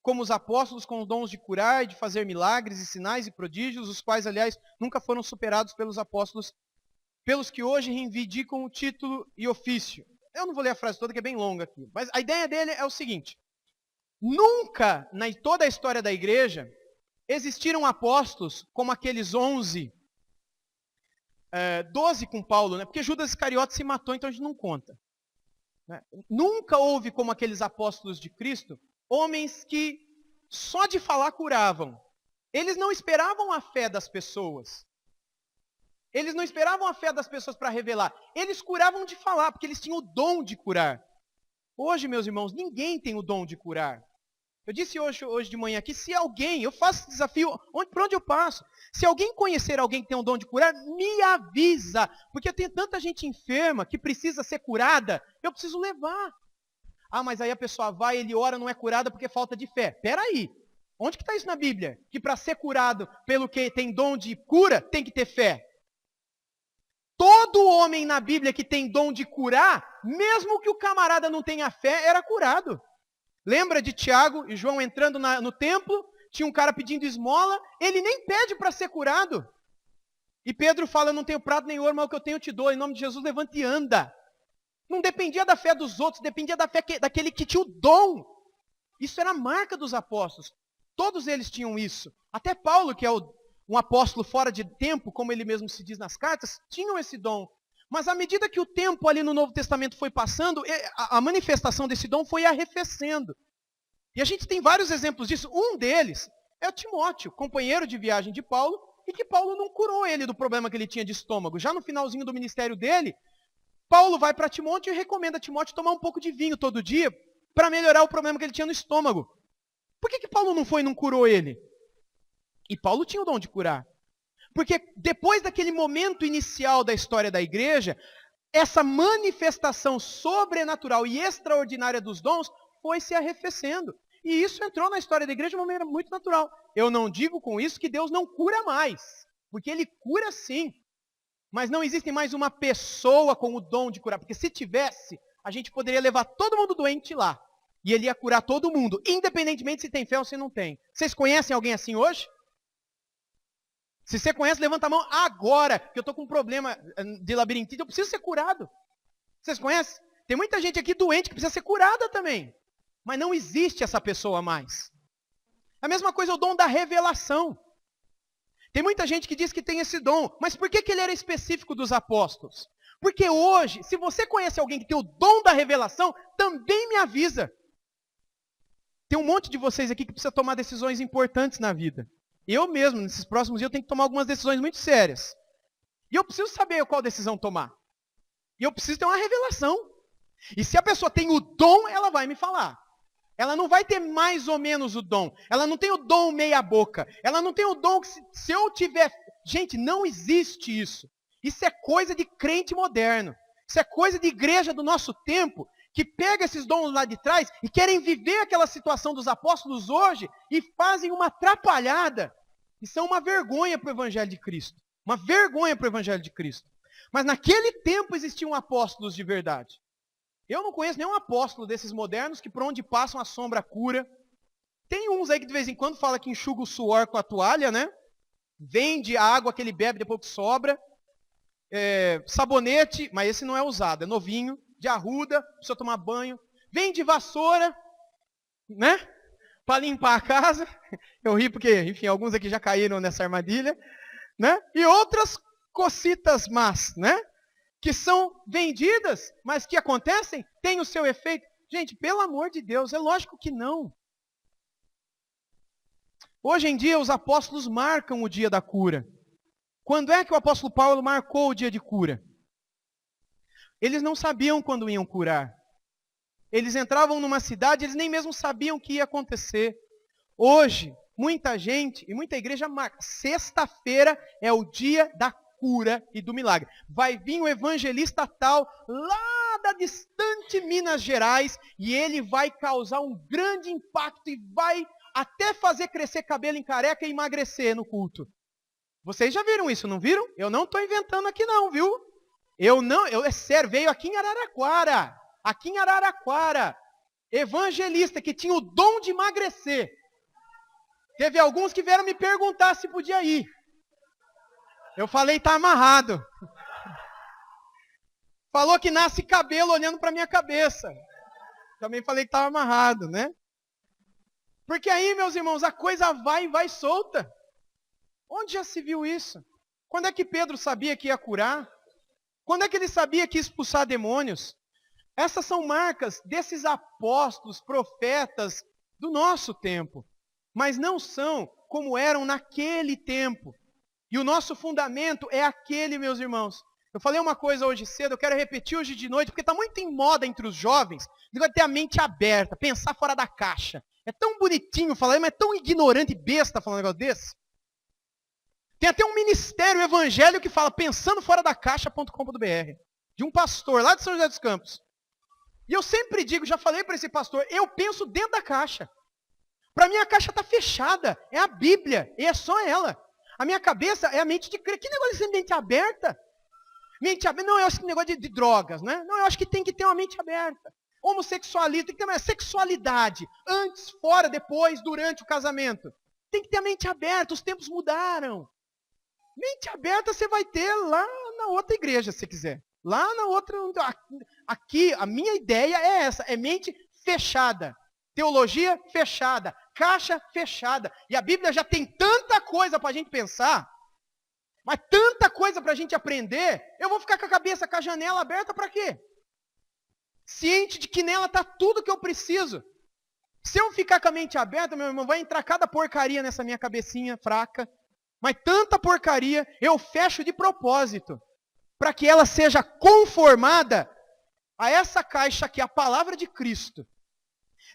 Speaker 1: como os apóstolos com os dons de curar e de fazer milagres e sinais e prodígios, os quais, aliás, nunca foram superados pelos apóstolos, pelos que hoje reivindicam o título e ofício. Eu não vou ler a frase toda, que é bem longa aqui, mas a ideia dele é o seguinte: nunca, em toda a história da igreja, existiram apóstolos como aqueles 12 com Paulo, né? Porque Judas Iscariote se matou, então a gente não conta. Né? Nunca houve como aqueles apóstolos de Cristo, homens que só de falar curavam. Eles não esperavam a fé das pessoas. Eles não esperavam a fé das pessoas para revelar. Eles curavam de falar, porque eles tinham o dom de curar. Hoje, meus irmãos, ninguém tem o dom de curar. Eu disse hoje de manhã aqui, se alguém, eu faço esse desafio por onde eu passo. Se alguém conhecer alguém que tem o dom de curar, me avisa. Porque tem tanta gente enferma que precisa ser curada, eu preciso levar. Ah, mas aí a pessoa vai, ele ora, não é curada porque falta de fé. Peraí, onde que está isso na Bíblia? Que para ser curado pelo que tem dom de cura, tem que ter fé. Todo homem na Bíblia que tem dom de curar, mesmo que o camarada não tenha fé, era curado. Lembra de Tiago e João entrando no templo? Tinha um cara pedindo esmola, ele nem pede para ser curado. E Pedro fala, não tenho prata nem ouro, mas o que eu tenho eu te dou. Em nome de Jesus, levanta e anda. Não dependia da fé dos outros, dependia da fé daquele que tinha o dom. Isso era a marca dos apóstolos. Todos eles tinham isso. Até Paulo, que é um apóstolo fora de tempo, como ele mesmo se diz nas cartas, tinham esse dom. Mas à medida que o tempo ali no Novo Testamento foi passando, a manifestação desse dom foi arrefecendo. E a gente tem vários exemplos disso. Um deles é o Timóteo, companheiro de viagem de Paulo, e que Paulo não curou ele do problema que ele tinha de estômago. Já no finalzinho do ministério dele, Paulo vai para Timóteo e recomenda a Timóteo tomar um pouco de vinho todo dia para melhorar o problema que ele tinha no estômago. Por que Paulo não foi e não curou ele? E Paulo tinha o dom de curar. Porque depois daquele momento inicial da história da igreja, essa manifestação sobrenatural e extraordinária dos dons foi se arrefecendo. E isso entrou na história da igreja de uma maneira muito natural. Eu não digo com isso que Deus não cura mais, porque Ele cura sim. Mas não existe mais uma pessoa com o dom de curar, porque se tivesse, a gente poderia levar todo mundo doente lá. E Ele ia curar todo mundo, independentemente se tem fé ou se não tem. Vocês conhecem alguém assim hoje? Se você conhece, levanta a mão agora, que eu estou com um problema de labirintite, eu preciso ser curado. Vocês conhecem? Tem muita gente aqui doente que precisa ser curada também. Mas não existe essa pessoa mais. A mesma coisa é o dom da revelação. Tem muita gente que diz que tem esse dom, mas por que ele era específico dos apóstolos? Porque hoje, se você conhece alguém que tem o dom da revelação, também me avisa. Tem um monte de vocês aqui que precisa tomar decisões importantes na vida. Eu mesmo, nesses próximos dias, eu tenho que tomar algumas decisões muito sérias. E eu preciso saber qual decisão tomar. E eu preciso ter uma revelação. E se a pessoa tem o dom, ela vai me falar. Ela não vai ter mais ou menos o dom. Ela não tem o dom meia boca. Ela não tem o dom que se eu tiver... Gente, não existe isso. Isso é coisa de crente moderno. Isso é coisa de igreja do nosso tempo, que pega esses dons lá de trás e querem viver aquela situação dos apóstolos hoje e fazem uma atrapalhada. Isso é uma vergonha para o Evangelho de Cristo. Uma vergonha para o Evangelho de Cristo. Mas naquele tempo existiam apóstolos de verdade. Eu não conheço nenhum apóstolo desses modernos que por onde passam a sombra cura. Tem uns aí que de vez em quando fala que enxuga o suor com a toalha, né? Vende a água que ele bebe depois que sobra. Sabonete, mas esse não é usado, é novinho. De arruda, precisa tomar banho. Vende vassoura, né? Para limpar a casa. Eu ri porque, enfim, alguns aqui já caíram nessa armadilha, né? E outras cocitas más, né? Que são vendidas, mas que acontecem, têm o seu efeito. Gente, pelo amor de Deus, é lógico que não. Hoje em dia, os apóstolos marcam o dia da cura. Quando é que o apóstolo Paulo marcou o dia de cura? Eles não sabiam quando iam curar. Eles entravam numa cidade, eles nem mesmo sabiam o que ia acontecer. Hoje, muita gente e muita igreja marca. Sexta-feira é o dia da cura e do milagre. Vai vir o evangelista tal, lá da distante Minas Gerais, e ele vai causar um grande impacto e vai até fazer crescer cabelo em careca e emagrecer no culto. Vocês já viram isso, não viram? Eu não estou inventando aqui não, viu? É sério, veio aqui em Araraquara. Aqui em Araraquara. Evangelista que tinha o dom de emagrecer. Teve alguns que vieram me perguntar se podia ir. Eu falei, está amarrado. Falou que nasce cabelo olhando para minha cabeça. Também falei que estava amarrado, né? Porque aí, meus irmãos, a coisa vai e vai solta. Onde já se viu isso? Quando é que Pedro sabia que ia curar? Quando é que ele sabia que ia expulsar demônios? Essas são marcas desses apóstolos, profetas do nosso tempo. mas não são como eram naquele tempo. E o nosso fundamento é aquele, meus irmãos. Eu falei uma coisa hoje cedo, eu quero repetir hoje de noite, porque está muito em moda entre os jovens, de ter a mente aberta, pensar fora da caixa. É tão bonitinho falar, mas é tão ignorante e besta falar um negócio desse. Tem até um ministério evangélico que fala pensando fora da caixa.com.br, de um pastor lá de São José dos Campos. E eu sempre digo, já falei para esse pastor, eu penso dentro da caixa. Para mim a caixa está fechada, é a Bíblia, e é só ela. A minha cabeça é a mente de crer. Que negócio de mente aberta? Mente aberta, não, eu acho que negócio de drogas, né? Não, eu acho que tem que ter uma mente aberta. Homossexualismo, tem que ter uma sexualidade, antes, fora, depois, durante o casamento. Tem que ter a mente aberta, os tempos mudaram. Mente aberta você vai ter lá na outra igreja, se você quiser. Lá na outra, aqui, a minha ideia é essa, é mente fechada. Teologia fechada, caixa fechada. E a Bíblia já tem tanta coisa para a gente pensar, mas tanta coisa para a gente aprender, eu vou ficar com a cabeça, com a janela aberta para quê? Ciente de que nela está tudo que eu preciso. Se eu ficar com a mente aberta, meu irmão, vai entrar cada porcaria nessa minha cabecinha fraca, mas tanta porcaria, eu fecho de propósito, para que ela seja conformada a essa caixa que é a palavra de Cristo.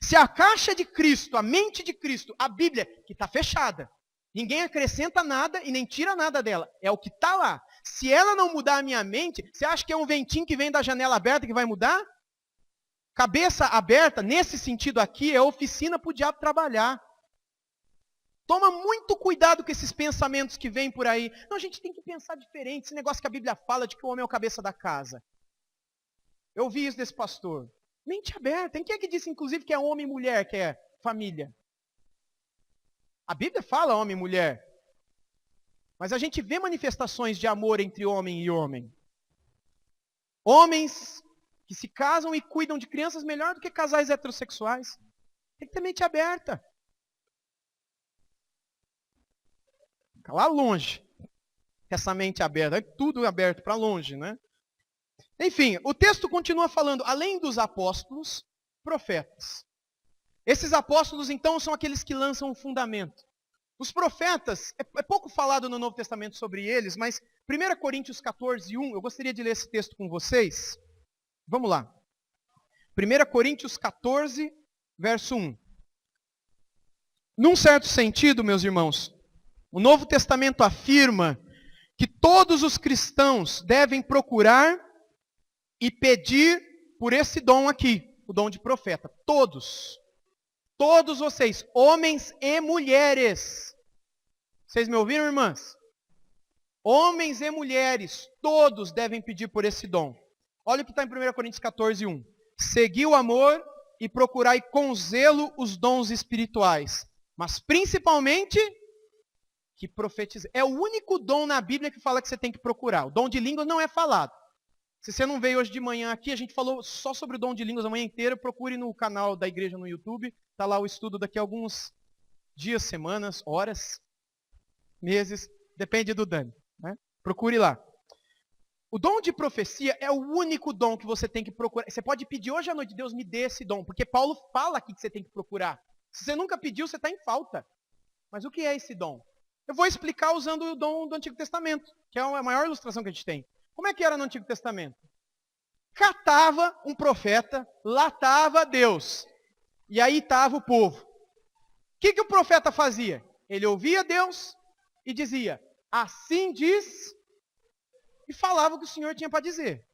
Speaker 1: Se a caixa de Cristo, a mente de Cristo, a Bíblia, que está fechada, ninguém acrescenta nada e nem tira nada dela, é o que está lá. Se ela não mudar a minha mente, você acha que é um ventinho que vem da janela aberta que vai mudar? Cabeça aberta, nesse sentido aqui, é oficina para o diabo trabalhar. Toma muito cuidado com esses pensamentos que vêm por aí. Não, a gente tem que pensar diferente. Esse negócio que a Bíblia fala de que o homem é o cabeça da casa. Eu ouvi isso desse pastor. Mente aberta. Quem é que disse, inclusive, que é homem e mulher, que é família? A Bíblia fala homem e mulher. Mas a gente vê manifestações de amor entre homem e homem. Homens que se casam e cuidam de crianças melhor do que casais heterossexuais. Tem que ter mente aberta. Fica lá longe. Essa mente aberta. É tudo aberto para longe, né? Enfim, o texto continua falando, além dos apóstolos, profetas. Esses apóstolos, então, são aqueles que lançam o fundamento. Os profetas, é pouco falado no Novo Testamento sobre eles, mas 1 Coríntios 14, 1, eu gostaria de ler esse texto com vocês. Vamos lá. 1 Coríntios 14, verso 1. Num certo sentido, meus irmãos, o Novo Testamento afirma que todos os cristãos devem procurar e pedir por esse dom aqui, o dom de profeta. Todos. Todos vocês, homens e mulheres. Vocês me ouviram, irmãs? Homens e mulheres, todos devem pedir por esse dom. Olha o que está em 1 Coríntios 14, 1. Segui o amor e procurai com zelo os dons espirituais, mas principalmente que profetizar. É o único dom na Bíblia que fala que você tem que procurar. O dom de línguas não é falado. Se você não veio hoje de manhã aqui, a gente falou só sobre o dom de línguas a manhã inteira. Procure no canal da igreja no YouTube. Está lá o estudo daqui a alguns dias, semanas, horas, meses. Depende do Dani. Né? Procure lá. O dom de profecia é o único dom que você tem que procurar. Você pode pedir hoje à noite, Deus me dê esse dom. Porque Paulo fala aqui que você tem que procurar. Se você nunca pediu, você está em falta. Mas o que é esse dom? Eu vou explicar usando o dom do Antigo Testamento, que é a maior ilustração que a gente tem. Como é que era no Antigo Testamento? Catava um profeta, latava Deus. E aí estava o povo. O que o profeta fazia? Ele ouvia Deus e dizia, assim diz, e falava o que o Senhor tinha para dizer.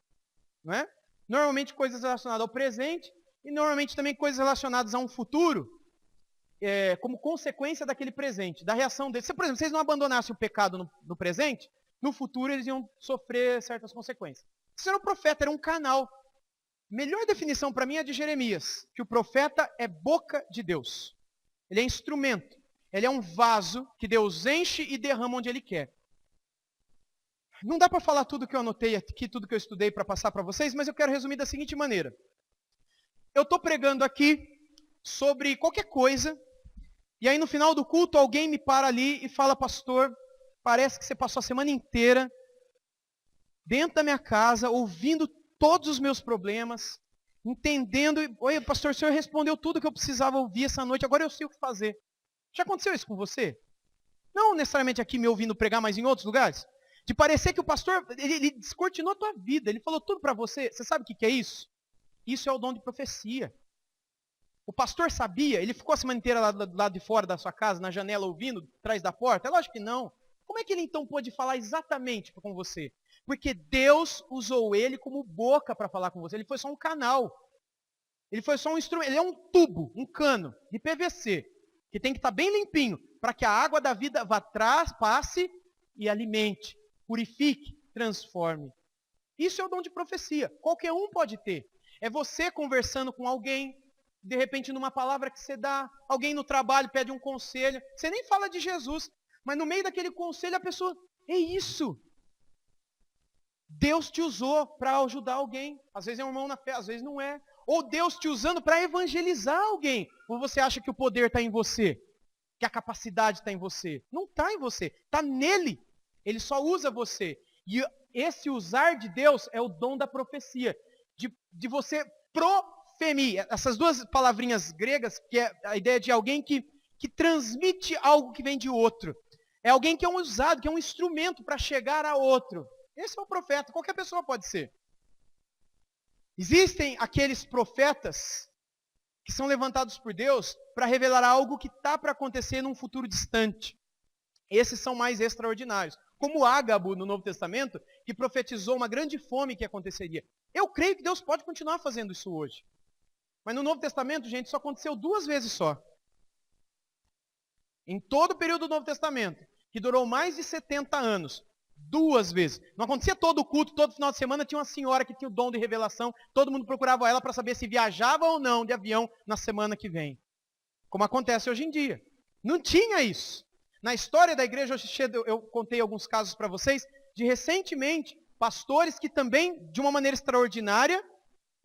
Speaker 1: Não é? Normalmente coisas relacionadas ao presente e normalmente também coisas relacionadas a um futuro, como consequência daquele presente, da reação deles. Se, por exemplo, vocês não abandonassem o pecado no presente, no futuro eles iam sofrer certas consequências. Isso era um profeta, era um canal. Melhor definição para mim é de Jeremias, que o profeta é boca de Deus. Ele é instrumento. Ele é um vaso que Deus enche e derrama onde Ele quer. Não dá para falar tudo que eu anotei aqui, tudo que eu estudei para passar para vocês, mas eu quero resumir da seguinte maneira. Eu estou pregando aqui sobre qualquer coisa, e aí no final do culto alguém me para ali e fala, pastor, parece que você passou a semana inteira dentro da minha casa, ouvindo todos os meus problemas, entendendo, oi pastor, o senhor respondeu tudo que eu precisava ouvir essa noite, agora eu sei o que fazer. Já aconteceu isso com você? Não necessariamente aqui me ouvindo pregar, mas em outros lugares? De parecer que o pastor, ele descortinou a tua vida, ele falou tudo para você. Você sabe o que é isso? Isso é o dom de profecia. O pastor sabia? Ele ficou a semana inteira lá do lado de fora da sua casa, na janela, ouvindo, atrás da porta? É lógico que não. Como é que ele então pôde falar exatamente com você? Porque Deus usou ele como boca para falar com você. Ele foi só um canal. Ele foi só um instrumento. Ele é um tubo, um cano de PVC, que tem que estar bem limpinho, para que a água da vida vá atrás, passe e alimente, purifique, transforme. Isso é o dom de profecia. Qualquer um pode ter. É você conversando com alguém, de repente numa palavra que você dá, alguém no trabalho pede um conselho, você nem fala de Jesus, mas no meio daquele conselho a pessoa, é isso. Deus te usou para ajudar alguém. Às vezes é um irmão na fé, às vezes não é. Ou Deus te usando para evangelizar alguém. Ou você acha que o poder está em você? Que a capacidade está em você? Não está em você, está nele. Ele só usa você. E esse usar de Deus é o dom da profecia. De você profemir. Essas duas palavrinhas gregas, que é a ideia de alguém que transmite algo que vem de outro. É alguém que é um usado, que é um instrumento para chegar a outro. Esse é o profeta, qualquer pessoa pode ser. Existem aqueles profetas que são levantados por Deus para revelar algo que está para acontecer num futuro distante. Esses são mais extraordinários. Como Ágabo, no Novo Testamento, que profetizou uma grande fome que aconteceria. Eu creio que Deus pode continuar fazendo isso hoje. Mas no Novo Testamento, gente, isso aconteceu 2 vezes só. Em todo o período do Novo Testamento, que durou mais de 70 anos, 2 vezes. Não acontecia todo o culto, todo final de semana tinha uma senhora que tinha o dom de revelação, todo mundo procurava ela para saber se viajava ou não de avião na semana que vem. Como acontece hoje em dia. Não tinha isso. Na história da igreja, eu contei alguns casos para vocês, de recentemente, pastores que também, de uma maneira extraordinária,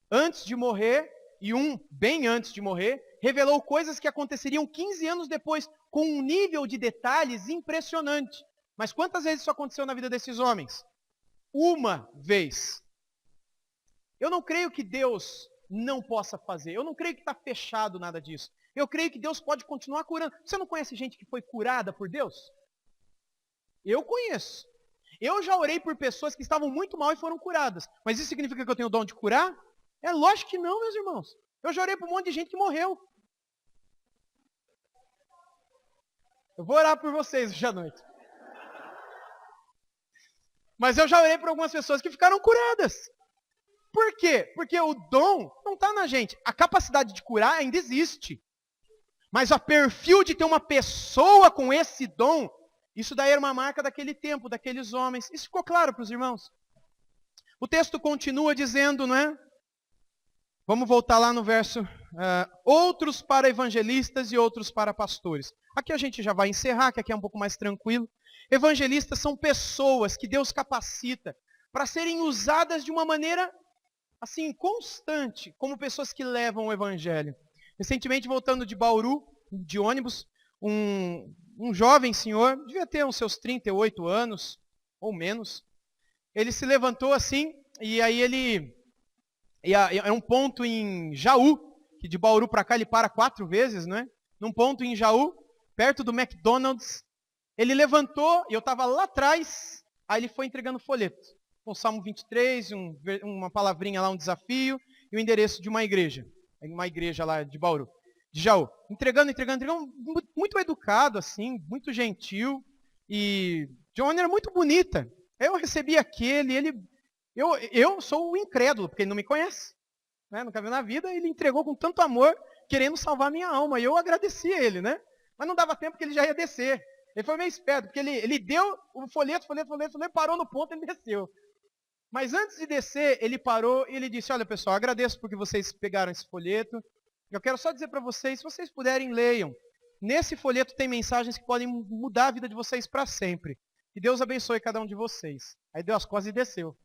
Speaker 1: antes de morrer, e um bem antes de morrer, revelou coisas que aconteceriam 15 anos depois, com um nível de detalhes impressionante. Mas quantas vezes isso aconteceu na vida desses homens? 1 vez. Eu não creio que Deus não possa fazer. Eu não creio que está fechado nada disso. Eu creio que Deus pode continuar curando. Você não conhece gente que foi curada por Deus? Eu conheço. Eu já orei por pessoas que estavam muito mal e foram curadas. Mas isso significa que eu tenho o dom de curar? É lógico que não, meus irmãos. Eu já orei por um monte de gente que morreu. Eu vou orar por vocês hoje à noite. Mas eu já orei por algumas pessoas que ficaram curadas. Por quê? Porque o dom não está na gente. A capacidade de curar ainda existe. Mas o perfil de ter uma pessoa com esse dom, isso daí era uma marca daquele tempo, daqueles homens. Isso ficou claro para os irmãos? O texto continua dizendo, não é? Vamos voltar lá no verso. Outros para evangelistas e outros para pastores. Aqui a gente já vai encerrar, que aqui é um pouco mais tranquilo. Evangelistas são pessoas que Deus capacita para serem usadas de uma maneira assim constante, como pessoas que levam o evangelho. Recentemente, voltando de Bauru, de ônibus, um jovem senhor, devia ter uns seus 38 anos, ou menos, ele se levantou assim, e aí é um ponto em Jaú, que de Bauru para cá ele para 4 vezes, não é? Num ponto em Jaú, perto do McDonald's, ele levantou, e eu estava lá atrás, aí ele foi entregando folheto. Com o Salmo 23, uma palavrinha lá, um desafio, e o endereço de uma igreja lá de Bauru, de Jaú. Entregando, muito educado, assim, muito gentil, e de uma maneira muito bonita. Eu recebi eu sou o incrédulo, porque ele não me conhece, né? Nunca viu na vida, ele entregou com tanto amor, querendo salvar minha alma, e eu agradeci a ele, né? Mas não dava tempo, porque ele já ia descer. Ele foi meio esperto, porque ele deu o folheto, parou no ponto e ele desceu. Mas antes de descer, ele parou e ele disse, olha pessoal, agradeço porque vocês pegaram esse folheto. Eu quero só dizer para vocês, se vocês puderem, leiam. Nesse folheto tem mensagens que podem mudar a vida de vocês para sempre. Que Deus abençoe cada um de vocês. Aí deu as costas e desceu.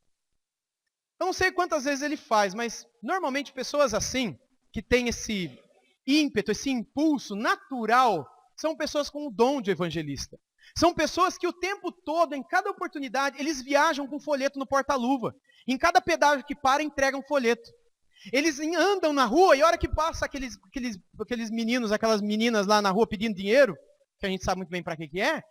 Speaker 1: Eu não sei quantas vezes ele faz, mas normalmente pessoas assim, que têm esse ímpeto, esse impulso natural, são pessoas com o dom de evangelista. São pessoas que o tempo todo, em cada oportunidade, eles viajam com folheto no porta-luva. Em cada pedágio que para, entregam folheto. Eles andam na rua e a hora que passa aqueles meninos, aquelas meninas lá na rua pedindo dinheiro, que a gente sabe muito bem para que é,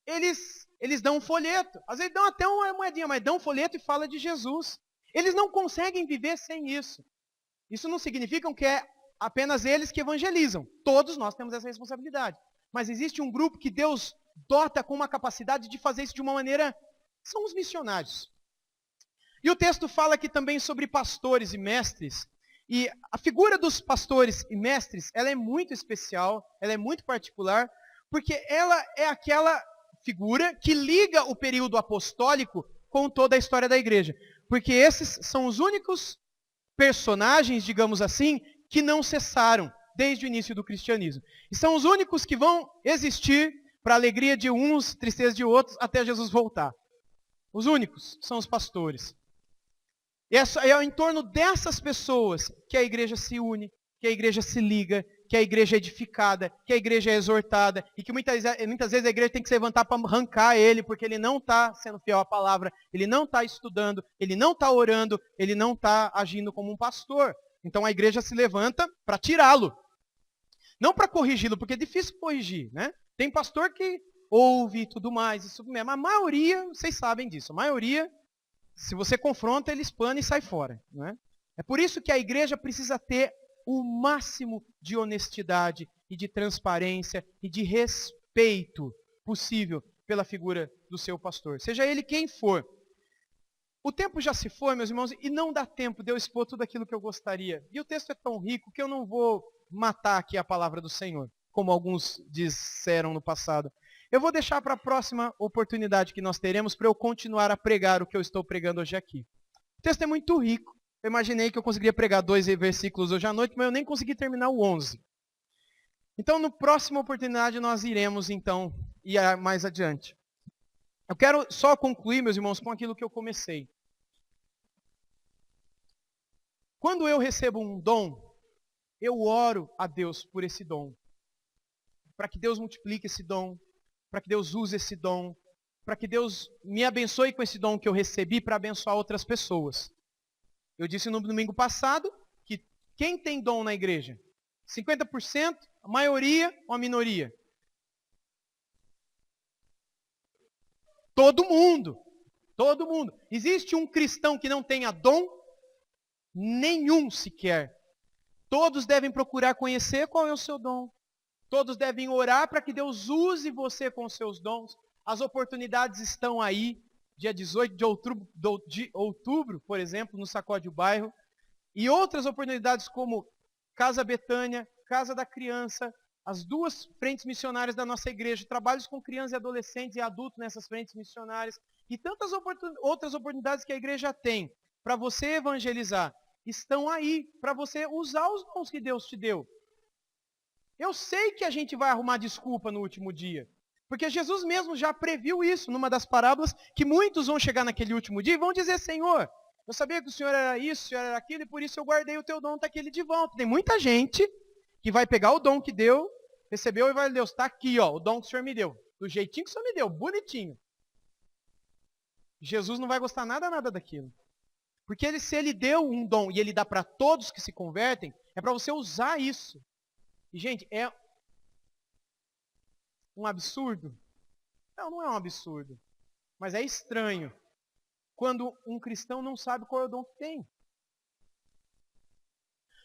Speaker 1: eles dão um folheto. Às vezes dão até uma moedinha, mas dão um folheto e fala de Jesus. Eles não conseguem viver sem isso. Isso não significa que é apenas eles que evangelizam. Todos nós temos essa responsabilidade. Mas existe um grupo que Deus dota com uma capacidade de fazer isso de uma maneira... São os missionários. E o texto fala aqui também sobre pastores e mestres. E a figura dos pastores e mestres, ela é muito especial, ela é muito particular, porque ela é aquela figura que liga o período apostólico com toda a história da igreja. Porque esses são os únicos personagens, digamos assim, que não cessaram desde o início do cristianismo. E são os únicos que vão existir para a alegria de uns, tristeza de outros, até Jesus voltar. Os únicos são os pastores. E é em torno dessas pessoas que a igreja se une, que a igreja se liga, que a igreja é edificada, que a igreja é exortada, e que muitas vezes a igreja tem que se levantar para arrancar ele, porque ele não está sendo fiel à palavra, ele não está estudando, ele não está orando, ele não está agindo como um pastor. Então a igreja se levanta para tirá-lo. Não para corrigi-lo, porque é difícil corrigir, né? Tem pastor que ouve e tudo mais, isso mesmo. A maioria, vocês sabem disso, a maioria, se você confronta, ele espana e sai fora. Não é? É por isso que a igreja precisa ter o máximo de honestidade e de transparência e de respeito possível pela figura do seu pastor. Seja ele quem for. O tempo já se foi, meus irmãos, e não dá tempo de eu expor tudo aquilo que eu gostaria. E o texto é tão rico que eu não vou matar aqui a palavra do Senhor, como alguns disseram no passado. Eu vou deixar para a próxima oportunidade que nós teremos para eu continuar a pregar o que eu estou pregando hoje aqui. O texto é muito rico. Eu imaginei que eu conseguiria pregar 2 versículos hoje à noite, mas eu nem consegui terminar o 11. Então, na próxima oportunidade, nós iremos, então, ir mais adiante. Eu quero só concluir, meus irmãos, com aquilo que eu comecei. Quando eu recebo um dom, eu oro a Deus por esse dom. Para que Deus multiplique esse dom, para que Deus use esse dom, para que Deus me abençoe com esse dom que eu recebi para abençoar outras pessoas. Eu disse no domingo passado que quem tem dom na igreja? 50%, a maioria ou a minoria? Todo mundo. Todo mundo. Existe um cristão que não tenha dom? Nenhum sequer. Todos devem procurar conhecer qual é o seu dom. Todos devem orar para que Deus use você com os seus dons. As oportunidades estão aí. Dia 18 de outubro, por exemplo, no Sacode o Bairro. E outras oportunidades como Casa Betânia, Casa da Criança, as 2 frentes missionárias da nossa igreja, trabalhos com crianças e adolescentes e adultos nessas frentes missionárias. E tantas outras oportunidades que a igreja tem para você evangelizar, estão aí para você usar os dons que Deus te deu. Eu sei que a gente vai arrumar desculpa no último dia. Porque Jesus mesmo já previu isso numa das parábolas, que muitos vão chegar naquele último dia e vão dizer, Senhor, eu sabia que o Senhor era isso, o Senhor era aquilo, e por isso eu guardei o teu dom, está aquele de volta. Tem muita gente que vai pegar o dom que deu, recebeu e vai, Deus, está aqui, ó, o dom que o Senhor me deu. Do jeitinho que o Senhor me deu, bonitinho. Jesus não vai gostar nada daquilo. Porque se ele deu um dom e ele dá para todos que se convertem, é para você usar isso. E, gente, é um absurdo? Não, não é um absurdo. Mas é estranho quando um cristão não sabe qual é o dom que tem.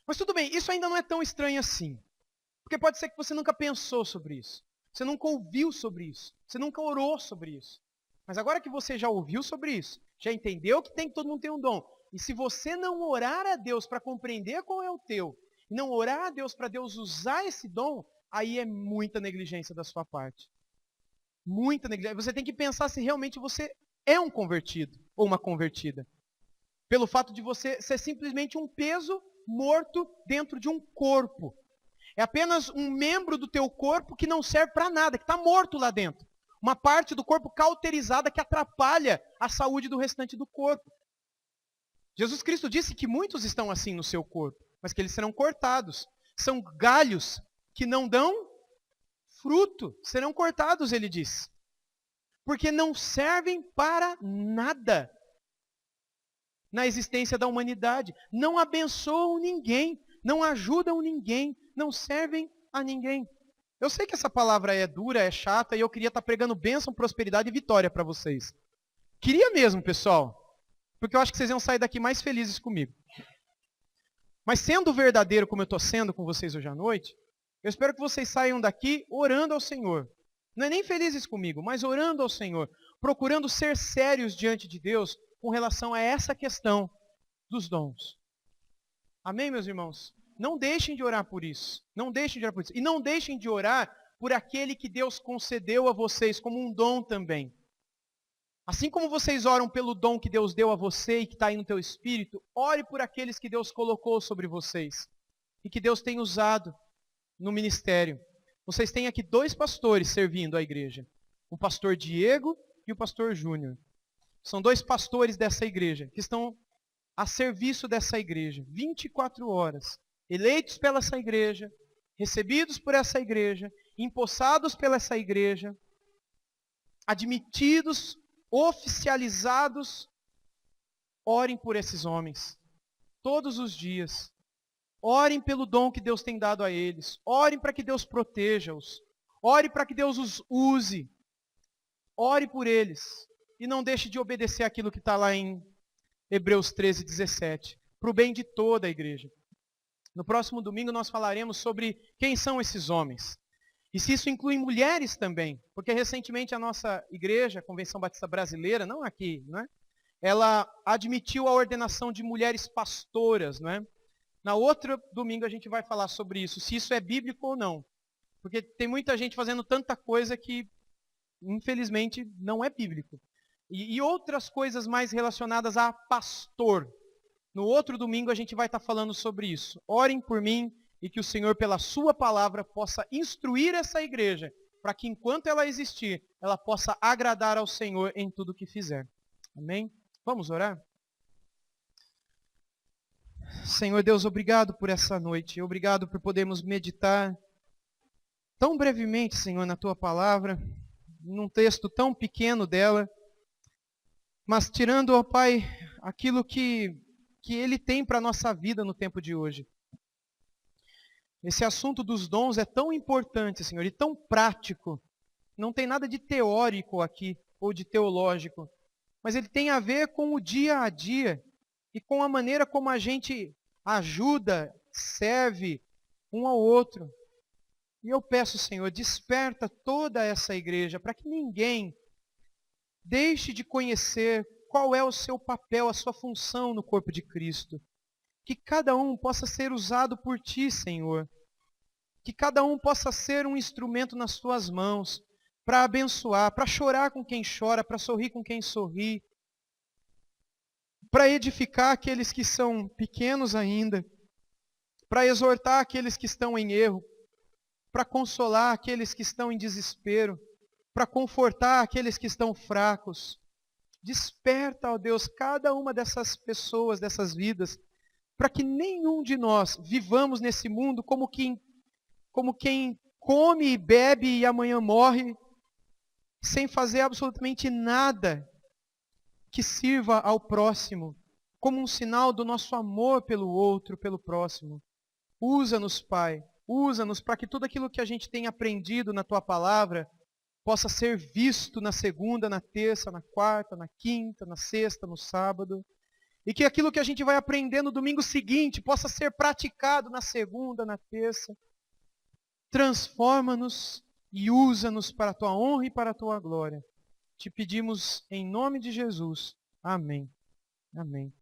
Speaker 1: Mas tudo bem, isso ainda não é tão estranho assim. Porque pode ser que você nunca pensou sobre isso. Você nunca ouviu sobre isso. Você nunca orou sobre isso. Mas agora que você já ouviu sobre isso, já entendeu que todo mundo tem um dom. E se você não orar a Deus para compreender qual é o teu, e não orar a Deus para Deus usar esse dom, aí é muita negligência da sua parte. Muita negligência. Você tem que pensar se realmente você é um convertido ou uma convertida. Pelo fato de você ser simplesmente um peso morto dentro de um corpo. É apenas um membro do teu corpo que não serve para nada, que está morto lá dentro. Uma parte do corpo cauterizada que atrapalha a saúde do restante do corpo. Jesus Cristo disse que muitos estão assim no seu corpo, mas que eles serão cortados. São galhos que não dão fruto, serão cortados, ele diz. Porque não servem para nada na existência da humanidade. Não abençoam ninguém, não ajudam ninguém, não servem a ninguém. Eu sei que essa palavra é dura, é chata, e eu queria estar pregando bênção, prosperidade e vitória para vocês. Queria mesmo, pessoal, porque eu acho que vocês iam sair daqui mais felizes comigo. Mas sendo verdadeiro como eu estou sendo com vocês hoje à noite, eu espero que vocês saiam daqui orando ao Senhor. Não é nem felizes comigo, mas orando ao Senhor, procurando ser sérios diante de Deus com relação a essa questão dos dons. Amém, meus irmãos? Não deixem de orar por isso. Não deixem de orar por isso. E não deixem de orar por aquele que Deus concedeu a vocês como um dom também. Assim como vocês oram pelo dom que Deus deu a você e que está aí no teu espírito, ore por aqueles que Deus colocou sobre vocês e que Deus tem usado no ministério. Vocês têm aqui 2 pastores servindo a igreja. O pastor Diego e o pastor Júnior. São 2 pastores dessa igreja, que estão a serviço dessa igreja, 24 horas, eleitos pela essa igreja, recebidos por essa igreja, empossados pela essa igreja, admitidos, oficializados. Orem por esses homens, todos os dias. Orem pelo dom que Deus tem dado a eles. Orem para que Deus proteja-os. Ore para que Deus os use. Ore por eles. E não deixe de obedecer aquilo que está lá em Hebreus 13, 17. Para o bem de toda a igreja. No próximo domingo nós falaremos sobre quem são esses homens. E se isso inclui mulheres também. Porque recentemente a nossa igreja, a Convenção Batista Brasileira, não aqui, não é? Ela admitiu a ordenação de mulheres pastoras, não é? Na outra domingo a gente vai falar sobre isso, se isso é bíblico ou não. Porque tem muita gente fazendo tanta coisa que, infelizmente, não é bíblico. E outras coisas mais relacionadas a pastor. No outro domingo a gente vai estar falando sobre isso. Orem por mim e que o Senhor, pela sua palavra, possa instruir essa igreja, para que enquanto ela existir, ela possa agradar ao Senhor em tudo que fizer. Amém? Vamos orar? Senhor Deus, obrigado por essa noite. Obrigado por podermos meditar tão brevemente, Senhor, na Tua palavra, num texto tão pequeno dela, mas tirando, ó Pai, aquilo que Ele tem para a nossa vida no tempo de hoje. Esse assunto dos dons é tão importante, Senhor, e tão prático. Não tem nada de teórico aqui, ou de teológico, mas ele tem a ver com o dia a dia e com a maneira como a gente ajuda, serve um ao outro. E eu peço, Senhor, desperta toda essa igreja para que ninguém deixe de conhecer qual é o seu papel, a sua função no corpo de Cristo. Que cada um possa ser usado por Ti, Senhor. Que cada um possa ser um instrumento nas Tuas mãos para abençoar, para chorar com quem chora, para sorrir com quem sorri, para edificar aqueles que são pequenos ainda, para exortar aqueles que estão em erro, para consolar aqueles que estão em desespero, para confortar aqueles que estão fracos. Desperta, ó Deus, cada uma dessas pessoas, dessas vidas, para que nenhum de nós vivamos nesse mundo como quem come e bebe e amanhã morre, sem fazer absolutamente nada que sirva ao próximo, como um sinal do nosso amor pelo outro, pelo próximo. Usa-nos, Pai, usa-nos para que tudo aquilo que a gente tem aprendido na Tua palavra possa ser visto na segunda, na terça, na quarta, na quinta, na sexta, no sábado. E que aquilo que a gente vai aprender no domingo seguinte possa ser praticado na segunda, na terça. Transforma-nos e usa-nos para a Tua honra e para a Tua glória. Te pedimos em nome de Jesus. Amém. Amém.